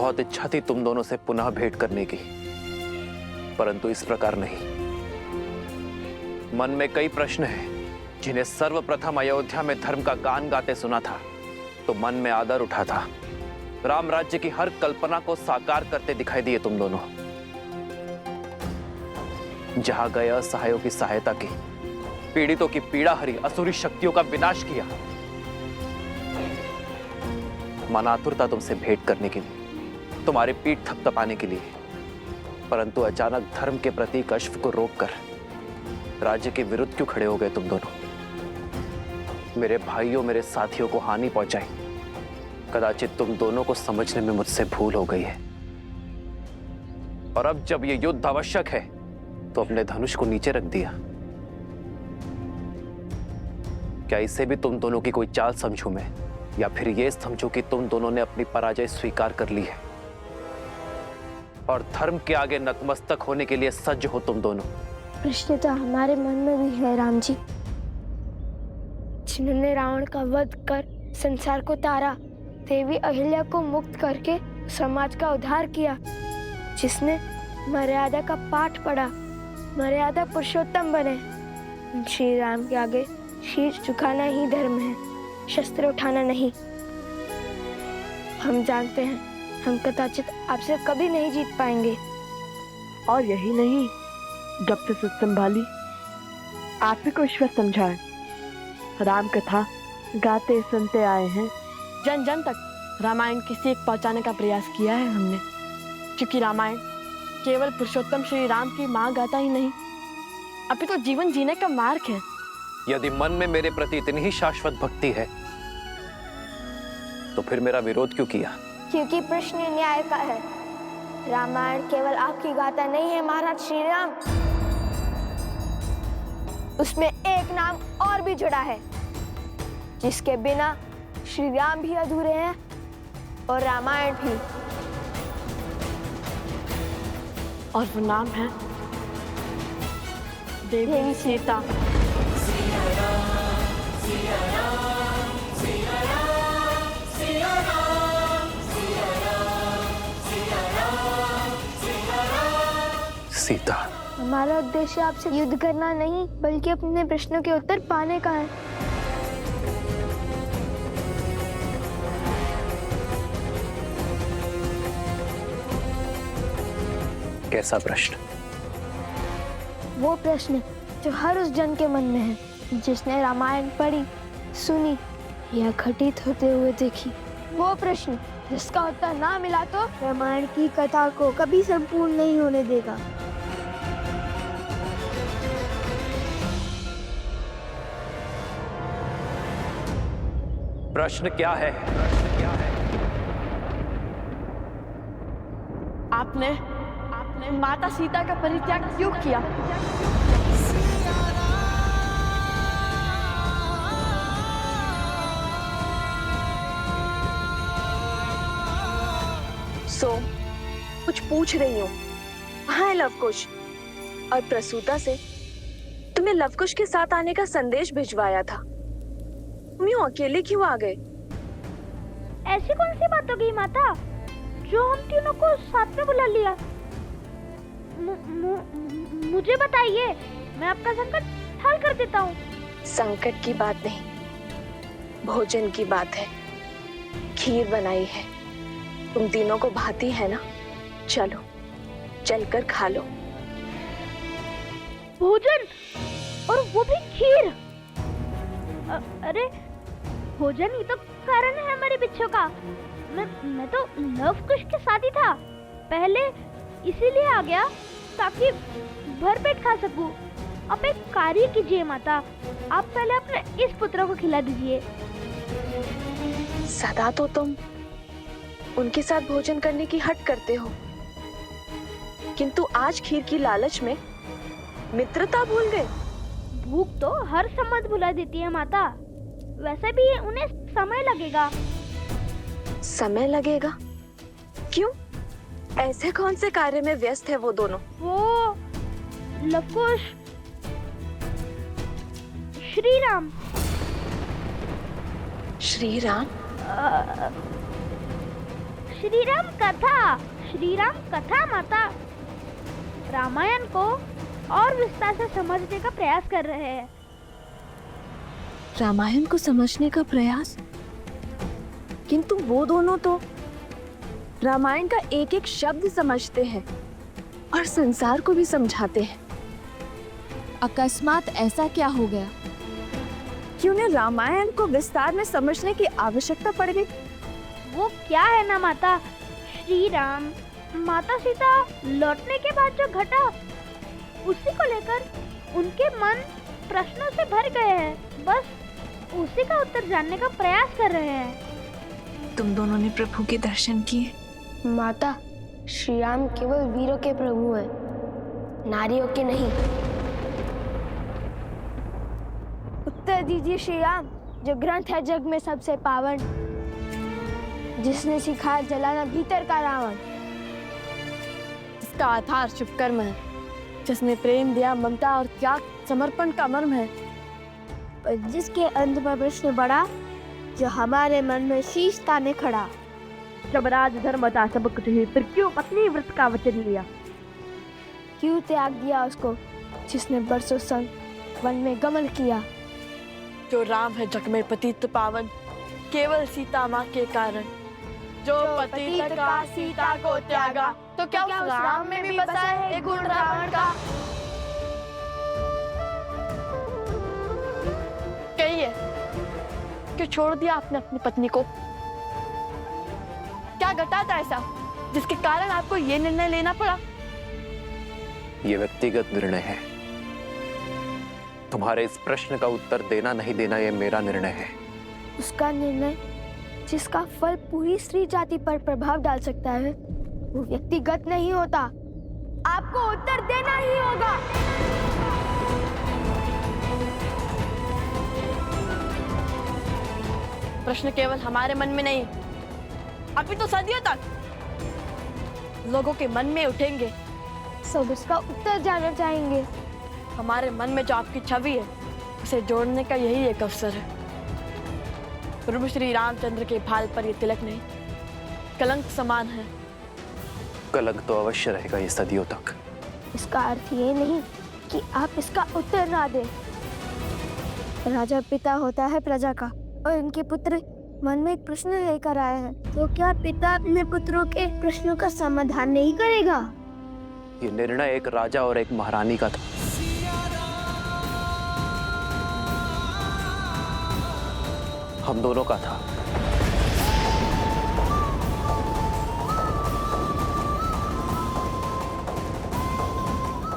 बहुत इच्छा थी तुम दोनों से पुनः भेंट करने की, परंतु इस प्रकार नहीं। मन में कई प्रश्न हैं जिन्हें सर्वप्रथम अयोध्या में धर्म का गान गाते सुना था तो मन में आदर उठा था। राम राज्य की हर कल्पना को साकार करते दिखाई दिए तुम दोनों। जहां गए असहायों की सहायता की, पीड़ितों की पीड़ा हरी, असुरी शक्तियों का विनाश किया। मन आतुर था तुमसे भेंट करने के लिए, तुम्हारी पीठ थपथपाने के लिए, परंतु अचानक धर्म के प्रतीक अश्व को रोककर राज्य के विरुद्ध क्यों खड़े हो गए तुम दोनों? मेरे भाइयों, मेरे साथियों को हानि पहुंचाई, कदाचित तुम दोनों को समझने में मुझसे भूल हो गई है। और अब जब यह युद्ध आवश्यक है तो अपने धनुष को नीचे रख दिया। क्या इसे भी तुम दोनों की कोई चाल समझूं मैं, या फिर यह समझूं कि तुम दोनों ने अपनी पराजय स्वीकार कर ली है और धर्म के आगे नतमस्तक होने के लिए सज्ज हो तुम दोनों? प्रश्न तो हमारे मन में भी है राम जी। जिन्होंने रावण का वध कर संसार को तारा, देवी अहिल्या को मुक्त करके समाज का उद्धार किया, जिसने मर्यादा का पाठ पढ़ा, मर्यादा पुरुषोत्तम बने, श्री राम के आगे शीश झुकाना ही धर्म है, शस्त्र उठाना नहीं। हम जानते हैं हम कदाचित आपसे कभी नहीं जीत पाएंगे। और यही नहीं, डॉक्टर सत्संभाली, आप ही को ईश्वर समझाए। राम कथा गाते सुनते आए हैं, जन जन तक रामायण की सीख पहुंचाने का प्रयास किया है हमने, क्योंकि रामायण केवल पुरुषोत्तम श्री राम की माँ गाथा ही नहीं, अपितु जीवन जीने का मार्ग है। यदि मन में मेरे प्रति इतनी ही शाश्वत भक्ति है तो फिर मेरा विरोध क्यों किया? क्योंकि प्रश्न न्याय का है। रामायण केवल आपकी गाथा नहीं है महाराज श्री राम, उसमें एक नाम और भी जुड़ा है जिसके बिना श्री राम भी अधूरे हैं और रामायण भी। और वो नाम है देवी सीता। सीता, हमारा उद्देश्य आपसे युद्ध करना नहीं, बल्कि अपने प्रश्नों के उत्तर पाने का है। कैसा प्रश्न? वो प्रश्न जो हर उस जन के मन में है जिसने रामायण पढ़ी, सुनी या घटित होते हुए देखी। वो प्रश्न जिसका उत्तर ना मिला तो रामायण की कथा को कभी संपूर्ण नहीं होने देगा। प्रश्न क्या है? आपने माता सीता का परित्याग क्यों किया? कुछ पूछ रही हूँ। कहाँ है लवकुश? और प्रसूता से तुम्हें लवकुश के साथ आने का संदेश भिजवाया था, तुम यूं अकेले क्यों आ गए? ऐसी कौन सी बात हो गई माता जो हम तीनों को साथ में बुला लिया? मुझे बताइए, मैं आपका संकट हल कर देता हूँ। संकट की बात नहीं, भोजन की बात है। खीर बनाई है, तुम तीनों को भाती है ना? चलो चलकर खा लो। भोजन, और वो भी खीर? अरे भोजन ही तो कारण है हमारे बिच्छू का। मैं तो लवकुश के साथ ही था, पहले इसीलिए आ गया ताकि भर पेट खा सकूं। आप एक कार्य कीजिए माता, आप पहले अपने इस पुत्र को खिला दीजिए। सदा तो तुम उनके साथ भोजन करने की हट करते हो, किंतु आज खीर की लालच में मित्रता भूल गए। भूख तो हर समझ भुला देती है माता, वैसे भी उन्हें समय लगेगा। समय लगेगा? क्यों? ऐसे कौन से कार्य में व्यस्त है वो दोनों? वो लवकुश, श्री राम। श्री राम कथा माता। रामायण को और विस्तार से समझने का प्रयास कर रहे हैं। रामायण को समझने का प्रयास? किंतु वो दोनों तो रामायण का एक एक शब्द समझते हैं और संसार को भी समझाते हैं। अकस्मात ऐसा क्या हो गया कि उन्हें रामायण को विस्तार में समझने की आवश्यकता पड़ गई? वो क्या है ना माता, श्री राम माता सीता लौटने के बाद जो घटा, उसी को लेकर उनके मन प्रश्नों से भर गए हैं। बस उसी का उत्तर जानने का प्रयास कर रहे हैं। तुम दोनों ने प्रभु के दर्शन किए? माता, श्री राम केवल वीरों के प्रभु हैं, नारियों के नहीं। उत्तर दीजिए श्री राम, जो ग्रंथ है जग में सबसे पावन, जिसने सिखाया जलाना भीतर का रावण, इसका आधार शुभ कर्म है, जिसने प्रेम दिया ममता और त्याग समर्पण का मर्म है। पर जिसके अंत में प्रश्न बढ़ा, जो हमारे मन में शीश ताने खड़ा। जब राज धर्म था सब कुछ ही, फिर क्यों पत्नी व्रत का वचन लिया? क्यों त्याग दिया उसको, जिसने बरसों संग वन में गमन किया। जो राम है जग में पतित पावन, केवल सीता माँ के कारण। जो पतित का सीता को त्यागा, तो क्या उस राम में भी बसा है एक गुण रावण का? कहिए, क्यों छोड़ दिया आपने अपनी पत्नी को? क्या घटा था ऐसा जिसके कारण आपको ये निर्णय लेना पड़ा? ये व्यक्तिगत निर्णय है। तुम्हारे इस प्रश्न का उत्तर देना नहीं देना ये मेरा निर्णय है। उसका निर्णय जिसका फल पूरी स्त्री जाति पर प्रभाव डाल सकता है, वो व्यक्तिगत नहीं होता। आपको उत्तर देना ही होगा। प्रश्न केवल हमारे मन में नहीं, अभी तो सदियों तक लोगों के मन में उठेंगे। सब उसका उत्तर जानना चाहेंगे। हमारे मन में जो आपकी छवि है, उसे जोड़ने का यही एक अवसर है। प्रभु श्री रामचंद्र के भाल पर ये तिलक नहीं, कलंक समान है। कलंक तो अवश्य रहेगा ये सदियों तक। इसका अर्थ ये नहीं कि आप इसका उत्तर ना दें। राजा पिता होता है प्रजा का, और उनके पुत्र मन में एक प्रश्न लेकर आए हैं, तो क्या पिता अपने पुत्रों के प्रश्नों का समाधान नहीं करेगा? ये निर्णय एक राजा और एक महारानी का था। हम दोनों का था।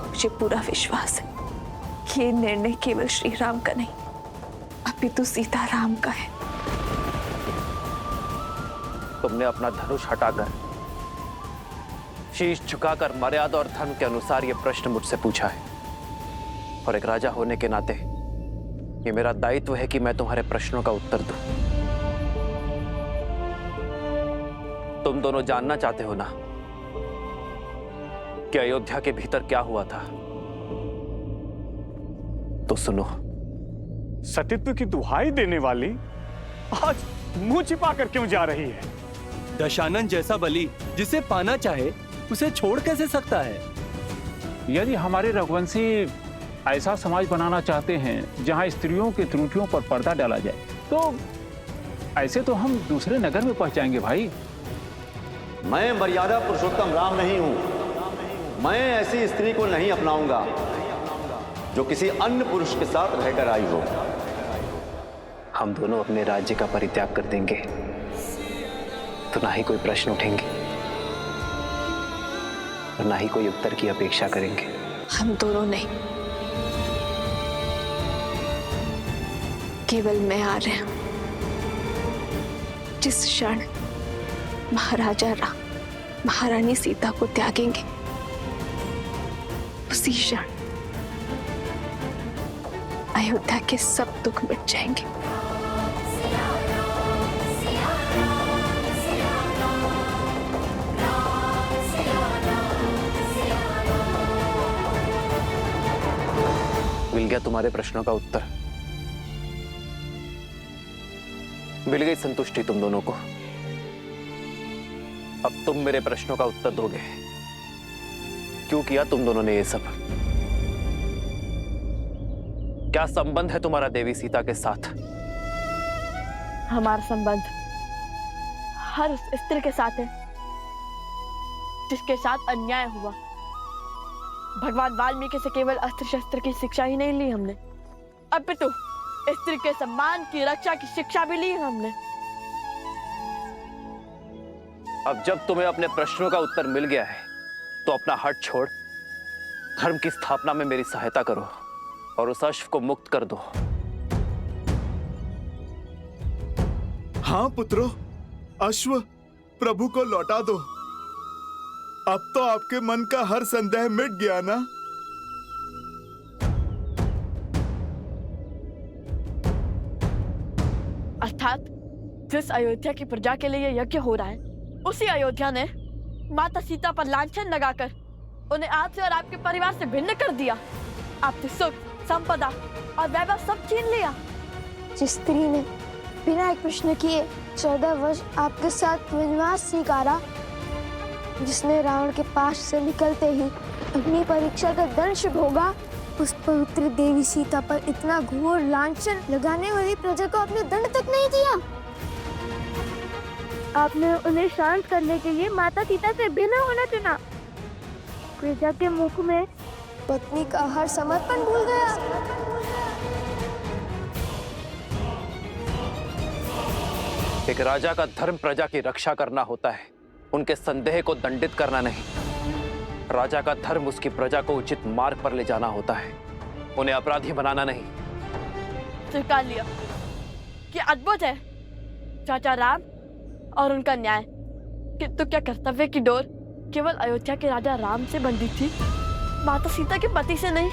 मुझे पूरा विश्वास है कि ये निर्णय केवल श्री राम का नहीं, अपितु सीता राम का है। तुमने अपना धनुष हटाकर, शीश झुकाकर मर्यादा और धर्म के अनुसार यह प्रश्न मुझसे पूछा है, और एक राजा होने के नाते ये मेरा दायित्व है कि मैं तुम्हारे प्रश्नों का उत्तर दूं। तुम दोनों जानना चाहते हो ना कि अयोध्या के भीतर क्या हुआ था? तो सुनो। सतीत्व की दुहाई देने वाली आज मुंह छिपा कर क्यों जा रही है? दशानन जैसा बलि जिसे पाना चाहे उसे छोड़ कैसे सकता है? यदि हमारे रघुवंशी ऐसा समाज बनाना चाहते हैं जहां स्त्रियों की त्रुटियों पर पर्दा डाला जाए, तो ऐसे तो हम दूसरे नगर में पहुंच जाएंगे भाई। मैं मर्यादा पुरुषोत्तम राम नहीं हूं। मैं ऐसी स्त्री को नहीं अपनाऊंगा जो किसी अन्य पुरुष के साथ रहकर आई हो। हम दोनों अपने राज्य का परित्याग कर देंगे तो ना ही कोई प्रश्न उठेंगे और ना ही कोई उत्तर की अपेक्षा करेंगे। हम दोनों नहीं, केवल मैं आ रहे हूं। जिस क्षण महाराजा राम महारानी सीता को त्यागेंगे, उसी क्षण अयोध्या के सब दुख मिट जाएंगे। मिल गया तुम्हारे प्रश्नों का उत्तर। मिल गई संतुष्टि तुम दोनों को। अब तुम मेरे प्रश्नों का उत्तर दोगे। क्यों किया तुम दोनों ने ये सब? क्या संबंध है तुम्हारा देवी सीता के साथ? हमारा संबंध हर उस स्त्री के साथ है जिसके साथ अन्याय हुआ। भगवान वाल्मीकि से केवल अस्त्र शस्त्र की शिक्षा ही नहीं ली हमने, अपितु स्त्री के सम्मान की रक्षा की शिक्षा भी ली हमने। अब जब तुम्हें अपने प्रश्नों का उत्तर मिल गया है तो अपना हट छोड़ धर्म की स्थापना में मेरी सहायता करो और उस अश्व को मुक्त कर दो। हाँ पुत्रों, अश्व प्रभु को लौटा दो। अब तो आपके मन का हर संदेह मिट गया ना? अर्थात जिस अयोध्या की प्रजा के लिए यह यज्ञ हो रहा है, उसी अयोध्या ने माता सीता पर लांछन लगाकर उन्हें आपसे और आपके परिवार से भिन्न कर दिया। आपसे सुख, संपदा और वैभव सब छीन लिया। जिस स्त्री ने बिना एक प्रश्न किए 14 वर्ष आपके साथ वनवास स्वीकारा, जिसने रावण के पास से निकलते ही अग्नि परीक्षा का दंश भोगा, उस पवित्र देवी सीता पर इतना घोर लांछन लगाने वाली प्रजा को आपने दंड तक नहीं दिया। आपने उन्हें शांत करने के लिए माता सीता से भिन्न होना चुना। प्रजा के मुख में पत्नी का हर समर्पण भूल गया। एक राजा का धर्म प्रजा की रक्षा करना होता है, उनके संदेह को दंडित करना नहीं। राजा का धर्म उसकी प्रजा को उचित मार्ग पर ले जाना होता है, उन्हें अपराधी बनाना नहीं। स्वीकार लिया कि अद्भुत है चाचा राम और उनका न्याय, किंतु क्या कर्तव्य की डोर केवल अयोध्या के राजा राम से बंधी थी, माता सीता के पति से नहीं?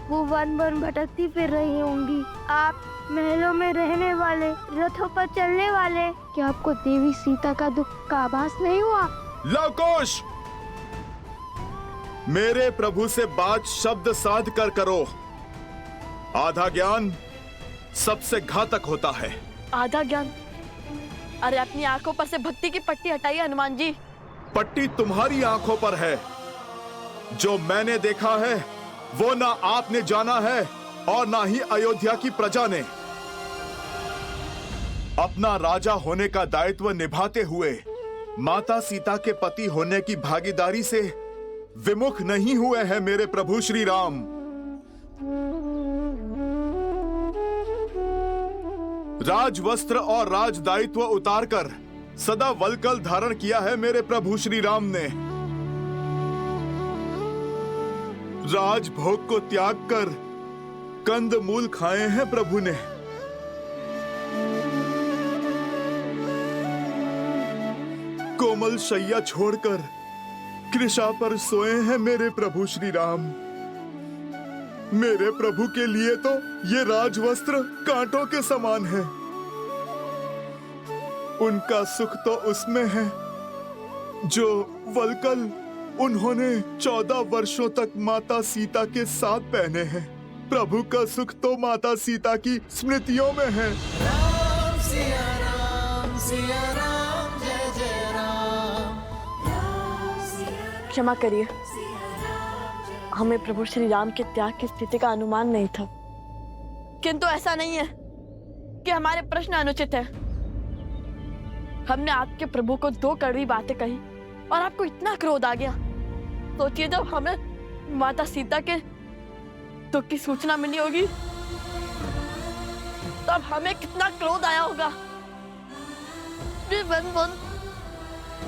वो वन वन भटकती फिर रही होंगी, आप महलों में रहने वाले, रथों पर चलने वाले। क्या आपको देवी सीता का दुख का आभास नहीं हुआ? लवकुश, मेरे प्रभु से बात शब्द साध कर करो। आधा ज्ञान सबसे घातक होता है। आधा ज्ञान? अरे अपनी आंखों पर से भक्ति की पट्टी हटाइए हनुमान जी। पट्टी तुम्हारी आंखों पर है। जो मैंने देखा है वो ना आपने जाना है और ना ही अयोध्या की प्रजा ने। अपना राजा होने का दायित्व निभाते हुए माता सीता के पति होने की भागीदारी से विमुख नहीं हुए हैं मेरे प्रभु श्री राम। राजवस्त्र और राज दायित्व उतारकर सदा वलकल धारण किया है मेरे प्रभु श्री राम ने। राजभोग को त्याग कर कंद मूल खाए हैं प्रभु ने। कोमल शैया छोड़कर कृषा पर सोए हैं मेरे प्रभु श्री राम। मेरे प्रभु के लिए तो ये राजवस्त्र कांटों के समान है। उनका सुख तो उसमें है जो वलकल उन्होंने 14 वर्षों तक माता सीता के साथ पहने हैं। प्रभु का सुख तो माता सीता की स्मृतियों में है। राम सिया राम सिया राम जय जय राम। क्षमा करिए, हमें प्रभु श्री राम के त्याग की स्थिति का अनुमान नहीं था। किंतु ऐसा नहीं है कि हमारे प्रश्न अनुचित है। हमने आपके प्रभु को 2 कड़वी बातें कही और आपको इतना क्रोध आ गया। सोचिए जब हमें माता सीता के दुख की सूचना मिली होगी तब हमें कितना क्रोध आया होगा। वे वन वन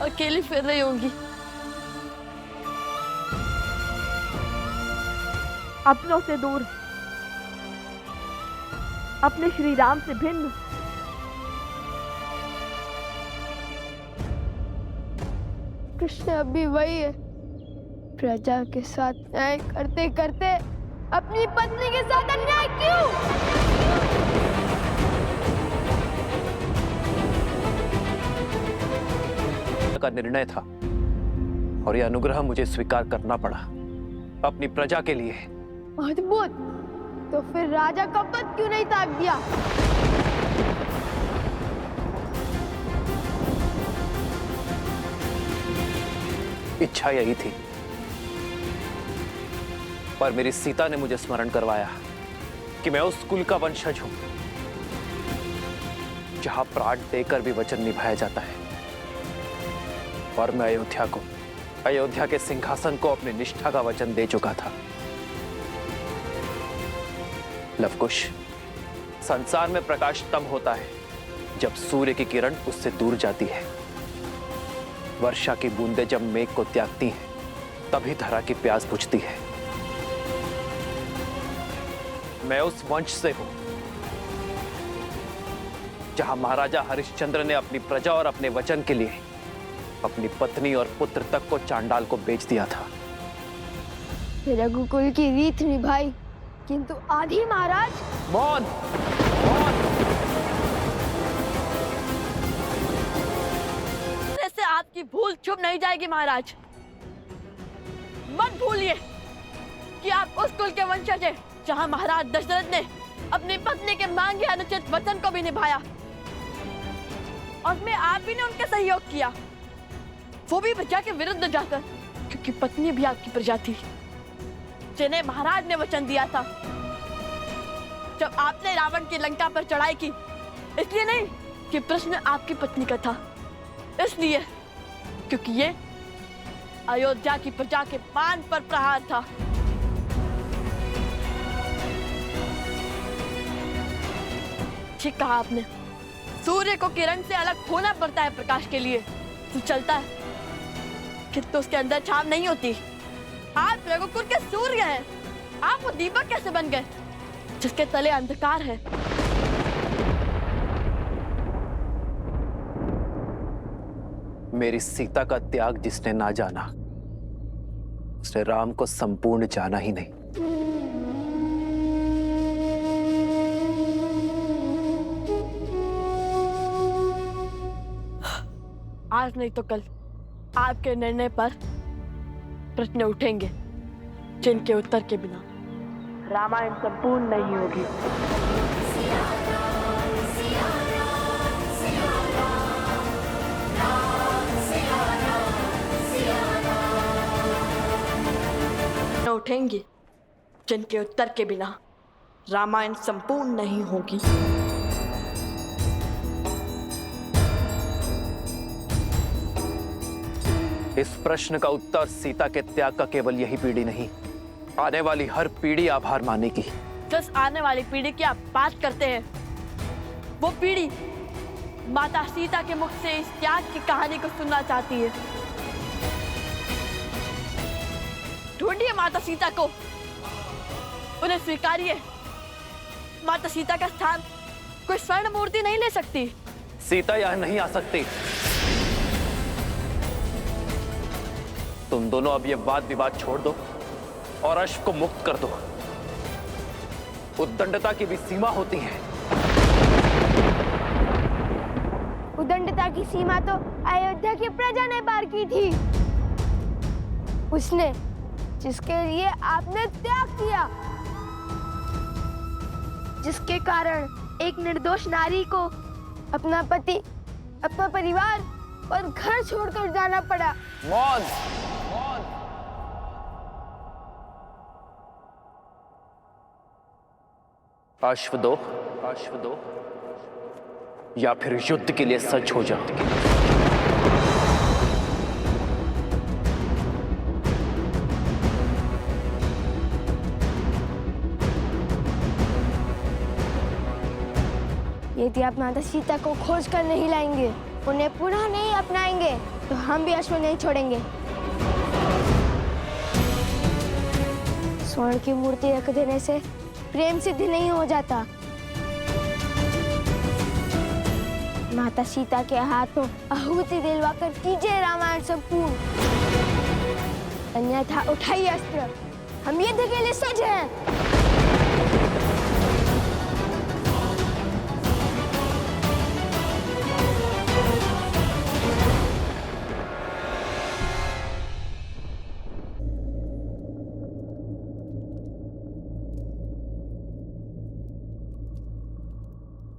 अकेली फिर रही होंगी। अपनों से दूर, अपने श्री राम से भिन्न। कृष्ण अभी वही है, प्रजा के साथ न्याय करते करते अपनी पत्नी के साथ अन्याय क्यों? का निर्णय था और यह अनुग्रह मुझे स्वीकार करना पड़ा अपनी प्रजा के लिए। अद्भुत, तो फिर राजा का पद क्यों नहीं त्याग दिया? इच्छा यही थी, पर मेरी सीता ने मुझे स्मरण करवाया कि मैं उस कुल का वंशज हूं जहां प्राण देकर भी वचन निभाया जाता है। और मैं अयोध्या के सिंहासन को अपनी निष्ठा का वचन दे चुका था। लवकुश, संसार में प्रकाश तब होता है जब सूर्य की किरण उससे दूर जाती है। वर्षा की बूंदें जब मेघ को त्यागती हैं, तभी धरा की प्यास बुझती है। मैं उस वंश से हूं जहां महाराजा हरिश्चंद्र ने अपनी प्रजा और अपने वचन के लिए अपनी पत्नी और पुत्र तक को चांडाल को बेच दिया था। रघुकुल की रीत निभाई, किंतु आधी महाराज। मौन! से आपकी भूल छुप नहीं जाएगी महाराज। मत भूलिए कि आप उस कुल के वंशज हैं जहां महाराज दशरथ ने अपनी पत्नी के मांगे अनुचित वचन को भी निभाया, और में आप ही ने उनका सहयोग किया, वो भी प्रजा के विरुद्ध जाकर, क्योंकि पत्नी भी आपकी प्रजा थी जिन्हें महाराज ने वचन दिया था। जब आपने रावण की लंका पर चढ़ाई की, इसलिए नहीं कि प्रश्न आपकी पत्नी का था, इसलिए क्योंकि ये अयोध्या की प्रजा के पान पर प्रहार था। ठीक कहा आपने, सूर्य को किरण से अलग होना पड़ता है प्रकाश के लिए, तो चलता है किंतु उसके अंदर छाव नहीं होती। आप रघुकुल के सूर्य हैं, आप वो दीपक कैसे बन गए जिसके तले अंधकार है? मेरी सीता का त्याग जिसने ना जाना, उसने राम को संपूर्ण जाना ही नहीं। आज नहीं तो कल आपके निर्णय पर प्रश्न उठेंगे जिनके उत्तर के बिना रामायण संपूर्ण नहीं होगी। उठेंगे जिनके उत्तर के बिना रामायण संपूर्ण नहीं होगी। इस प्रश्न का उत्तर सीता के त्याग का केवल यही पीढ़ी नहीं, आने वाली हर पीढ़ी आभार मानेगी। जिस आने वाली पीढ़ी की आप बात करते हैं, वो पीढ़ी माता सीता के मुख से इस त्याग की कहानी को सुनना चाहती है। ढूंढिए माता सीता को, उन्हें स्वीकारिए। माता सीता का स्थान कोई स्वर्ण मूर्ति नहीं ले सकती। सीता यहां नहीं आ सकती। तुम दोनों अब ये वाद विवाद छोड़ दो और अश्व को मुक्त कर दो। उद्दंडता की भी सीमा होती है। उद्दंडता की सीमा तो अयोध्या की प्रजा ने पार की थी। उसने जिसके लिए आपने त्याग किया, जिसके कारण एक निर्दोष नारी को अपना पति, अपना परिवार और घर छोड़कर जाना पड़ा। मौन! अश्व दो या फिर युद्ध के लिए सज्ज हो जाओ। यदि आप माता सीता को खोज कर नहीं लाएंगे, उन्हें पुनः नहीं अपनाएंगे, तो हम भी अश्व नहीं छोड़ेंगे। स्वर्ण की मूर्ति रख देने से प्रेम सिद्ध नहीं हो जाता। माता सीता के हाथों आहुति दिलवाकर कीजिए रामायण संपूर्ण, अन्यथा उठाइए अस्त्र। हम युद्ध के लिए सज्ज हैं।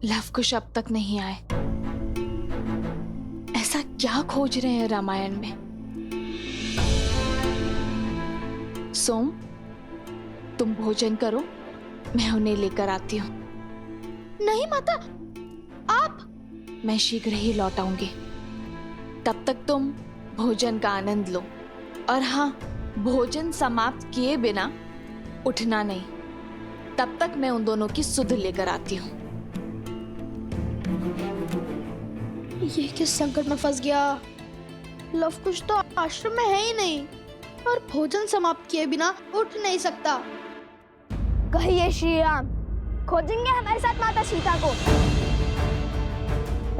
लवकुश अब तक नहीं आए। ऐसा क्या खोज रहे हैं रामायण में? सोम, तुम भोजन करो, मैं उन्हें लेकर आती हूँ। नहीं माता, आप। मैं शीघ्र ही लौट आऊंगी। तब तक तुम भोजन का आनंद लो। और हाँ, भोजन समाप्त किए बिना उठना नहीं। तब तक मैं उन दोनों की सुध लेकर आती हूँ। ये किस संकट में फंस गया? लव कुश तो आश्रम में है ही नहीं और भोजन समाप्त किए बिना उठ नहीं सकता। कहिए श्री राम, खोजेंगे हमारे साथ माता सीता को,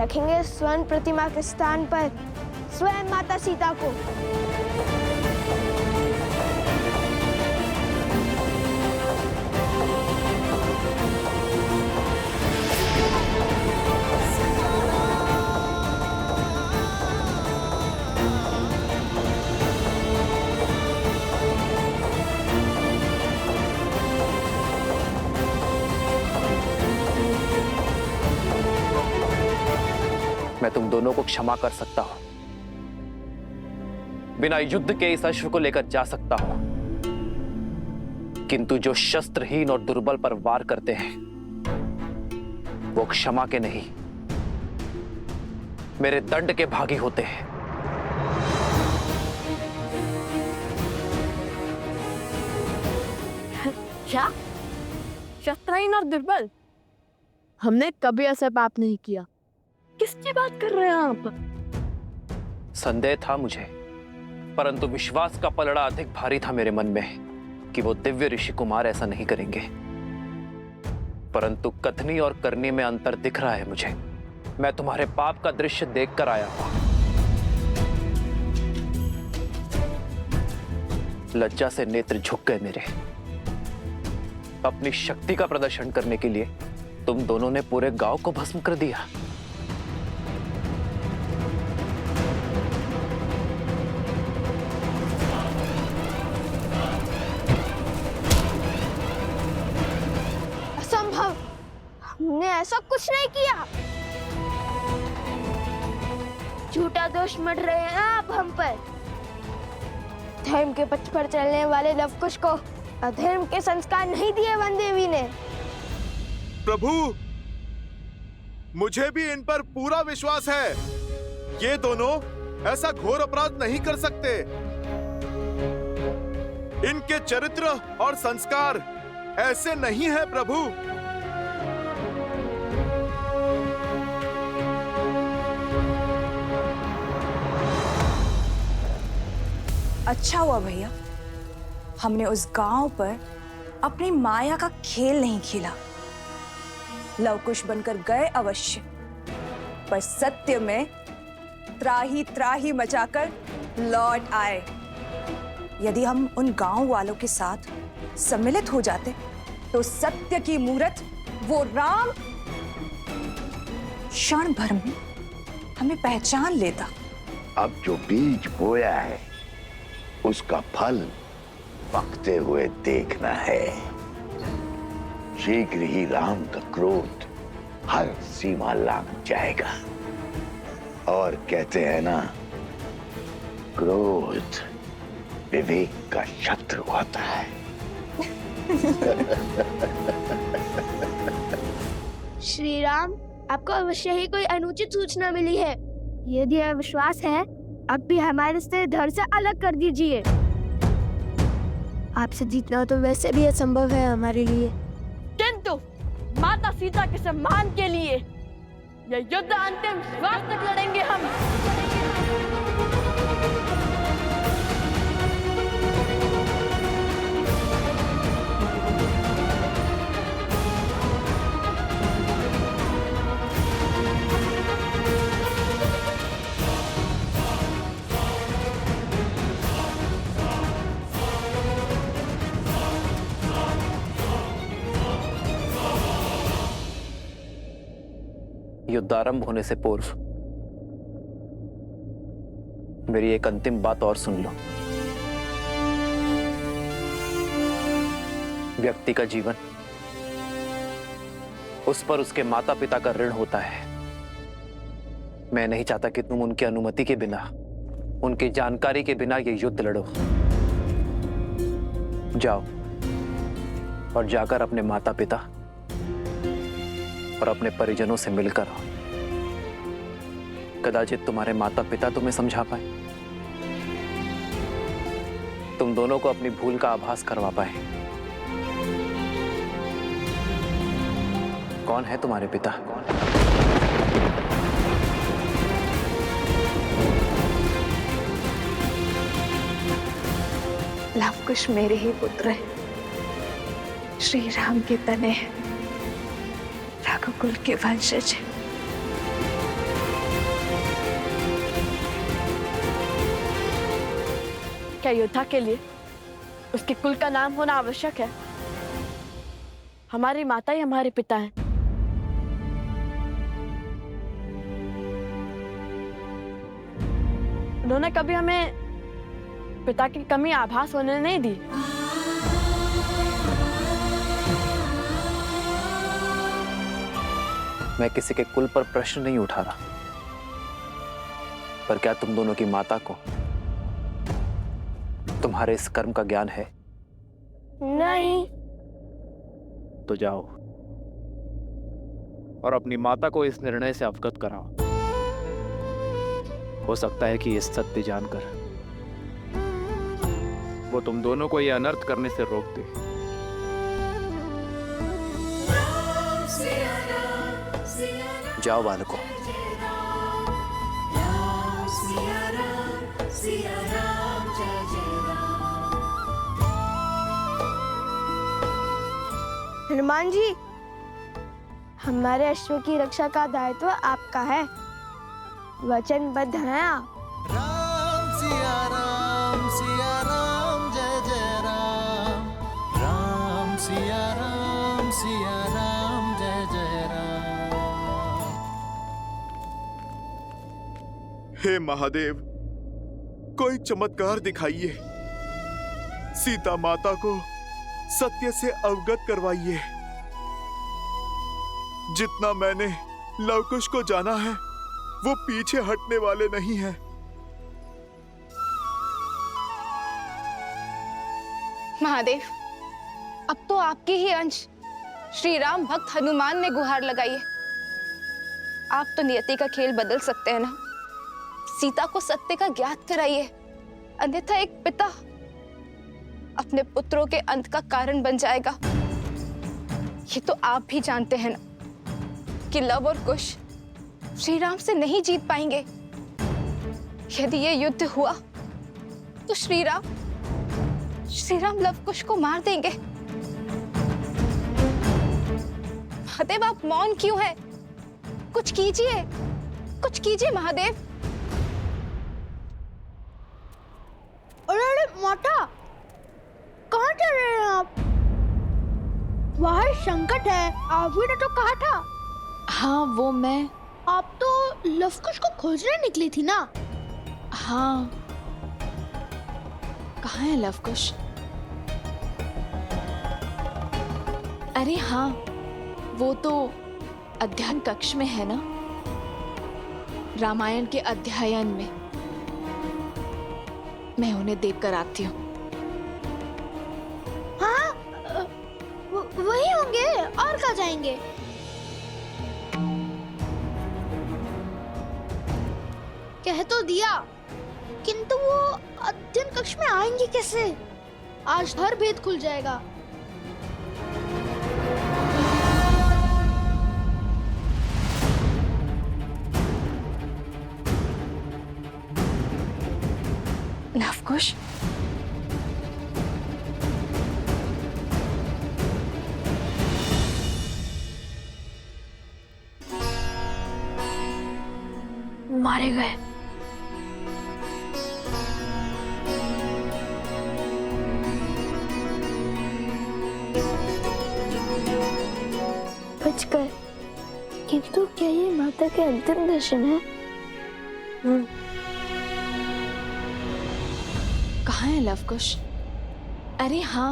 रखेंगे स्वर्ण प्रतिमा के स्थान पर स्वयं माता सीता को। मैं तुम दोनों को क्षमा कर सकता हूं, बिना युद्ध के इस अश्व को लेकर जा सकता हूं, किंतु जो शस्त्रहीन और दुर्बल पर वार करते हैं वो क्षमा के नहीं, मेरे दंड के भागी होते हैं। क्या? शस्त्रहीन और दुर्बल? हमने कभी ऐसा पाप नहीं किया। किसकी बात कर रहे हैं आप? संदेह था मुझे, परंतु विश्वास का पलड़ा अधिक भारी था मेरे मन में कि वो दिव्य ऋषि कुमार ऐसा नहीं करेंगे। परंतु कथनी और करनी में अंतर दिख रहा है मुझे। मैं तुम्हारे पाप का दृश्य देखकर आया हूं। लज्जा से नेत्र झुक गए मेरे। अपनी शक्ति का प्रदर्शन करने के लिए तुम दोनों ने पूरे गांव को भस्म कर दिया। असंभव, हमने ऐसा कुछ नहीं किया। झूठा दोष मढ़ रहे हैं आप हम पर। धर्म के पथ पर चलने वाले लव कुश को अधर्म के संस्कार नहीं दिए वन देवी ने। प्रभु, मुझे भी इन पर पूरा विश्वास है। ये दोनों ऐसा घोर अपराध नहीं कर सकते। इनके चरित्र और संस्कार ऐसे नहीं है प्रभु। अच्छा हुआ भैया, हमने उस गांव पर अपनी माया का खेल नहीं खेला। लवकुश बनकर गए अवश्य, पर सत्य में त्राही त्राही मचाकर लौट आए। यदि हम उन गांव वालों के साथ सम्मिलित हो जाते तो सत्य की मूरत वो राम क्षण भर में हमें पहचान लेता। अब जो बीज बोया है उसका फल पकते हुए देखना है। शीघ्र ही राम का क्रोध हर सीमा लांघ जाएगा। और कहते हैं ना, क्रोध विवेक का शत्रु होता है। श्री राम, आपको अवश्य ही कोई अनुचित सूचना मिली है। यदि यह विश्वास है, अब भी हमारे से धड़ से अलग कर दीजिए। आपसे जीतना तो वैसे भी असंभव है हमारे लिए, किंतु माता सीता के सम्मान के लिए यह युद्ध अंतिम श्वास तक लड़ेंगे हम। युद्धारंभ होने से पूर्व मेरी एक अंतिम बात और सुन लो। व्यक्ति का जीवन उस पर उसके माता पिता का ऋण होता है। मैं नहीं चाहता कि तुम उनकी अनुमति के बिना, उनकी जानकारी के बिना ये युद्ध लड़ो। जाओ और जाकर अपने माता पिता और अपने परिजनों से मिलकर आओ। कदाचित तुम्हारे माता पिता तुम्हें समझा पाए, तुम दोनों को अपनी भूल का आभास करवा पाए। कौन है तुम्हारे पिता? लवकुश मेरे ही पुत्र हैं, श्री राम के तने हैं, रघुकुल के वंशज हैं। क्या योद्धा के लिए उसके कुल का नाम होना आवश्यक है? हमारी माता ही हमारे पिता हैं। उन्होंने कभी हमें पिता की कमी आभास होने नहीं दी। मैं किसी के कुल पर प्रश्न नहीं उठा रहा, पर क्या तुम दोनों की माता को तुम्हारे इस कर्म का ज्ञान है? नहीं। तो जाओ और अपनी माता को इस निर्णय से अवगत कराओ। हो सकता है कि इस सत्य जानकर वो तुम दोनों को यह अनर्थ करने से रोक दे। जाओ बालकों। हनुमान जी, हमारे अश्व की रक्षा का दायित्व आपका है, वचनबद्ध हैं आप। राम सिया राम जय जय राम। राम सिया राम जय जय राम। हे महादेव, कोई चमत्कार दिखाइए, सीता माता को सत्य से अवगत करवाइए। जितना मैंने लवकुश को जाना है, वो पीछे हटने वाले नहीं हैं। महादेव, अब तो आपके ही अंश श्री राम भक्त हनुमान ने गुहार लगाई है। आप तो नियति का खेल बदल सकते हैं ना। सीता को सत्य का ज्ञात कराइए, अन्यथा एक पिता अपने पुत्रों के अंत का कारण बन जाएगा। ये तो आप भी जानते हैं ना कि लव और कुश श्री राम से नहीं जीत पाएंगे। यदि ये युद्ध हुआ तो श्री राम लव कुश को मार देंगे। महादेव, आप मौन क्यों हैं? कुछ कीजिए महादेव। अरे माता, कहाँ जा रहे हैं आप? बाहर संकट है, आप ही ने तो कहा था। हाँ, वो मैं। आप तो लवकुश को खोजने निकली थी ना? हाँ, कहाँ है लवकुश? अरे हाँ, वो तो अध्ययन कक्ष में है ना, रामायण के अध्ययन में। मैं उन्हें देखकर आती हूँ। हाँ, वही होंगे, और कहाँ जाएंगे? कह तो दिया, किंतु वो अध्ययन कक्ष में आएंगे कैसे? आज हर भेद खुल जाएगा। लवकुश, मारे गए। बचकर, किंतु क्या ये माता के अंतिम दर्शन है? कहाँ है लवकुश? अरे हाँ,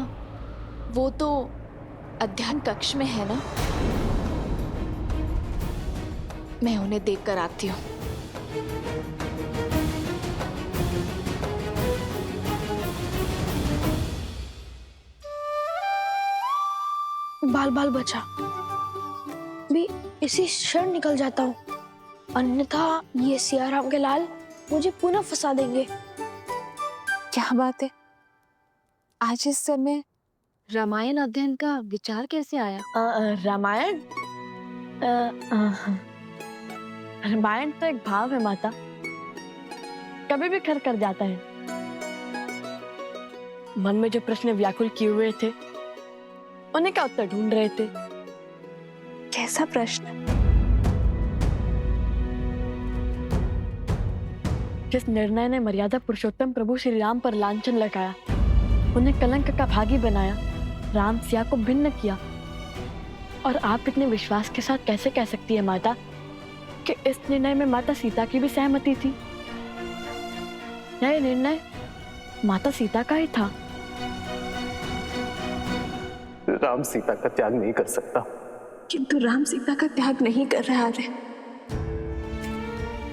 वो तो अध्ययन कक्ष में है ना, मैं उन्हें देखकर आती हूँ। बाल बाल बचा भी इसी क्षण निकल जाता हूँ, अन्यथा ये सियाराम के लाल मुझे पुनः फंसा देंगे। क्या बात है, आज इस समय रामायण अध्ययन का विचार कैसे आया? रामायण रामायण तो एक भाव है माता, कभी भी खर कर जाता है। मन में जो प्रश्न व्याकुल किए हुए थे उन्हें का उत्तर ढूंढ रहे थे। कैसा प्रश्न? जिस निर्णय ने मर्यादा पुरुषोत्तम प्रभु श्री राम पर लांछन लगाया, उन्हें कलंक का भागी बनाया, राम सिया को भिन्न किया, और आप इतने विश्वास के साथ कैसे कह सकती है माता कि इस निर्णय में माता सीता की भी सहमति थी? यह निर्णय माता सीता का ही था। राम सीता का त्याग नहीं कर सकता। किंतु राम सीता का त्याग नहीं कर रहा है।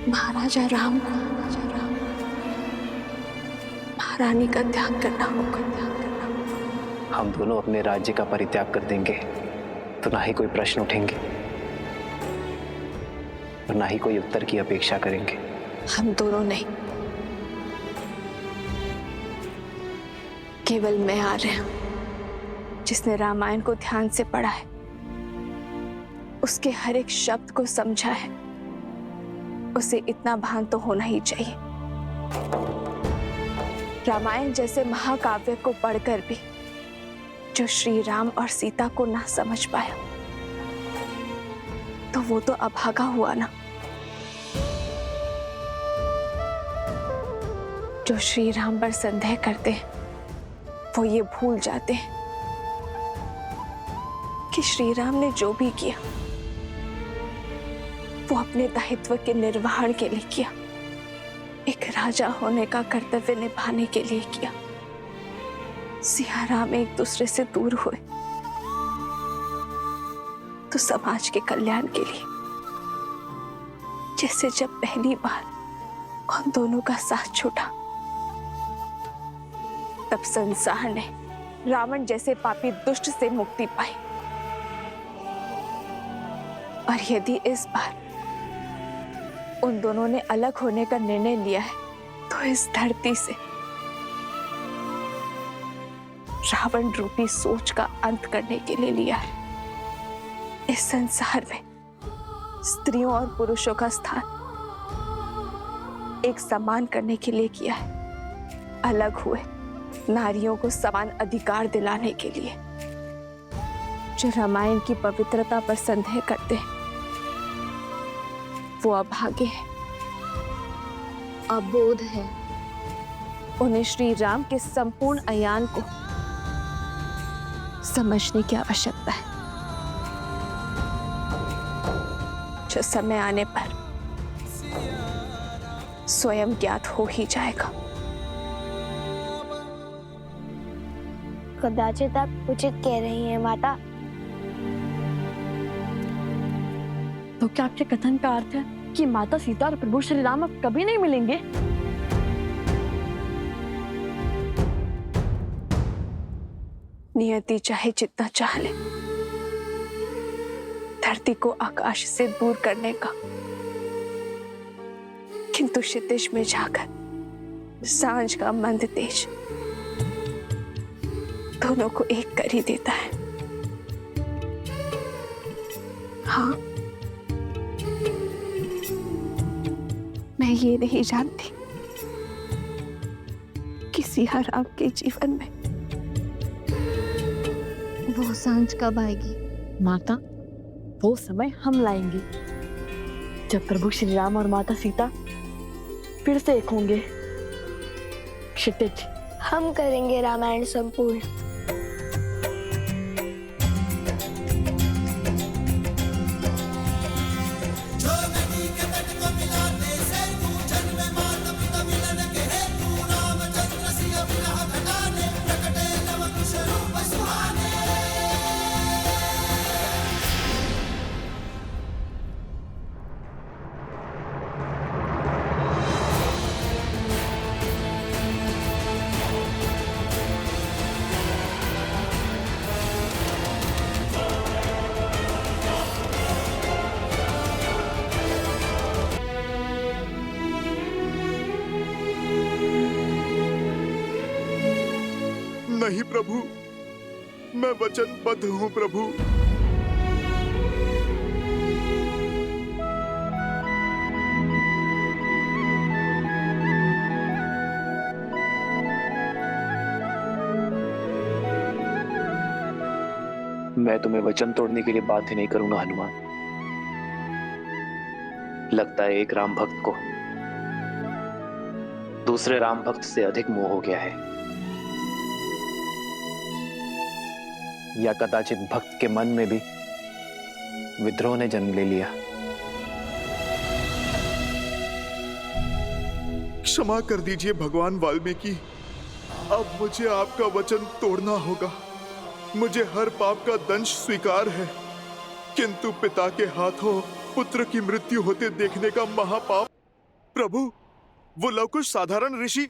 महाराजा राम को महारानी का त्याग करना होगा। हम दोनों अपने राज्य का परित्याग कर देंगे तो ना ही कोई प्रश्न उठेंगे और ना ही कोई उत्तर की अपेक्षा करेंगे। हम दोनों नहीं, केवल मैं आ रहा हूं, जिसने रामायण को ध्यान से पढ़ा है, उसके हर एक शब्द को समझा है, उसे इतना भान तो होना ही चाहिए। रामायण जैसे महाकाव्य को पढ़कर भी जो श्री राम और सीता को ना समझ पाया, तो वो तो अभागा हुआ ना। जो श्री राम पर संदेह करते हैं वो ये भूल जाते हैं कि श्री राम ने जो भी किया वो अपने दायित्व के निर्वहन के लिए किया, एक राजा होने का कर्तव्य निभाने के लिए किया। सिया राम एक दूसरे से दूर हुए तो समाज के कल्याण के लिए, जैसे जब पहली बार उन दोनों का साथ छूटा, तब संसार ने रावण जैसे पापी दुष्ट से मुक्ति पाई। और यदि इस बार उन दोनों ने अलग होने का निर्णय लिया है, तो इस धरती से रावण रूपी सोच का अंत करने के लिए लिया है। इस संसार में स्त्रियों और पुरुषों का स्थान एक समान करने के लिए किया है। अलग हुए नारियों को समान अधिकार दिलाने के लिए। जो रामायण की पवित्रता पर संदेह करते हैं वो अभागे हैं, अबोध है। उन्हें श्री राम के संपूर्ण अयान को समझने की आवश्यकता है, जो समय आने पर स्वयं ज्ञात हो ही जाएगा। कदाचित आप उचित कह रही हैं माता। तो क्या आपके कथन का अर्थ है कि माता सीता और प्रभु श्री राम अब कभी नहीं मिलेंगे? नियति चाहे जितना चाह ले, धरती को आकाश से दूर करने का, किंतु क्षितिज में जाकर सांझ का मंद तेज दोनों को एक कर ही देता है। हाँ, मैं ये नहीं जानती कि सिया राम के जीवन में वो सांझ कब आएगी? माता, वो समय हम लाएंगे जब प्रभु श्री राम और माता सीता फिर से एक होंगे। क्षितिज, हम करेंगे रामायण संपूर्ण। नहीं प्रभु, मैं वचनबद्ध हूँ प्रभु। मैं तुम्हें वचन तोड़ने के लिए बाध्य नहीं करूंगा हनुमान। लगता है एक राम भक्त को दूसरे राम भक्त से अधिक मोह हो गया है, या कदाचित भक्त के मन में भी विद्रोह ने जन्म ले लिया। क्षमा कर दीजिए भगवान वाल्मीकि, अब मुझे आपका वचन तोड़ना होगा। मुझे हर पाप का दंश स्वीकार है, किंतु पिता के हाथों पुत्र की मृत्यु होते देखने का महापाप। प्रभु, वो लवकुश साधारण ऋषि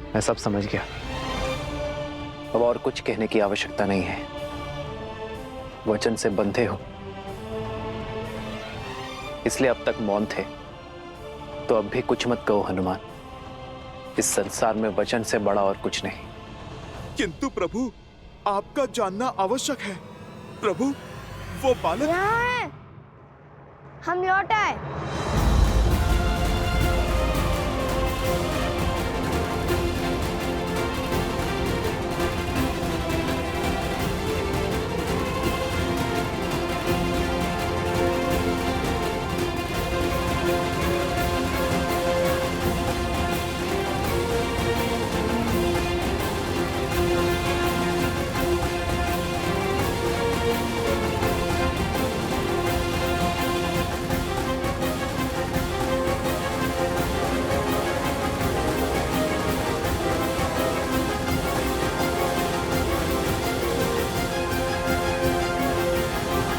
मैं सब समझ गया। अब और कुछ कहने की आवश्यकता नहीं है। वचन से बंधे हो इसलिए अब तक मौन थे, तो अब भी कुछ मत कहो हनुमान। इस संसार में वचन से बड़ा और कुछ नहीं। किंतु प्रभु, आपका जानना आवश्यक है। प्रभु, वो बालक यहाँ है। हम लौट आए।